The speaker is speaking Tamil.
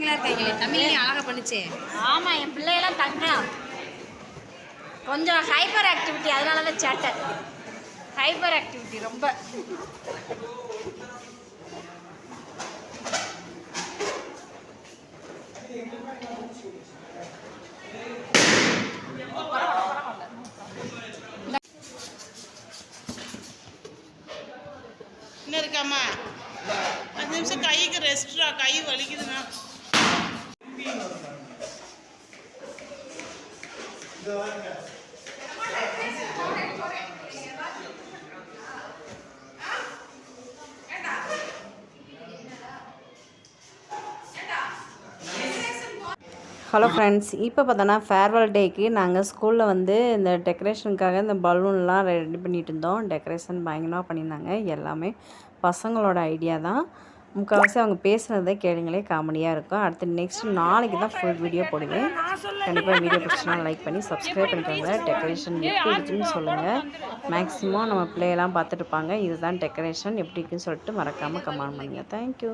பிள்ளைங்களா இருக்காங்களே தமிழ்லையும் அழகாக பண்ணுச்சே. ஆமாம், என் பிள்ளையெல்லாம் தங்கலாம். கொஞ்சம் ஹைப்பர் ஆக்டிவிட்டி, அதனால தான் சேட்டை. ஹைப்பர் ஆக்டிவிட்டி ரொம்ப. இன்னும் இருக்காமா 5 நிமிஷம் கைக்கு ரெஸ்ட்ரா, கை வலிக்குதுண்ணா. ஹலோ ஃப்ரெண்ட்ஸ், இப்போ பார்த்தோன்னா ஃபேர்வெல் டேக்கு நாங்கள் ஸ்கூலில் வந்து இந்த டெக்கரேஷனுக்காக இந்த பலூன்லாம் ரெடி பண்ணிகிட்டு இருந்தோம். டெக்கரேஷன் பயங்கரமாக பண்ணியிருந்தாங்க. எல்லாமே பசங்களோட ஐடியா தான். முக்கால்வாசி அவங்க பேசுகிறதே கேளுங்களே காமெடியாக இருக்கும். அடுத்து நெக்ஸ்ட் நாளைக்கு தான் ஃபுல் வீடியோ போடுவேன். கண்டிப்பாக வீடியோ பிடிச்சினா லைக் பண்ணி சப்ஸ்கிரைப் பண்ணிக்கோங்க. டெக்கரேஷன் எப்படி இருக்குன்னு சொல்லுங்கள். மேக்ஸிமம் நம்ம பிள்ளையெல்லாம் பார்த்துட்டு இருப்பாங்க. இதுதான் டெக்கரேஷன் எப்படி இருக்குன்னு சொல்லிட்டு மறக்காமல் கமெண்ட் பண்ணுங்கள். தேங்க்யூ.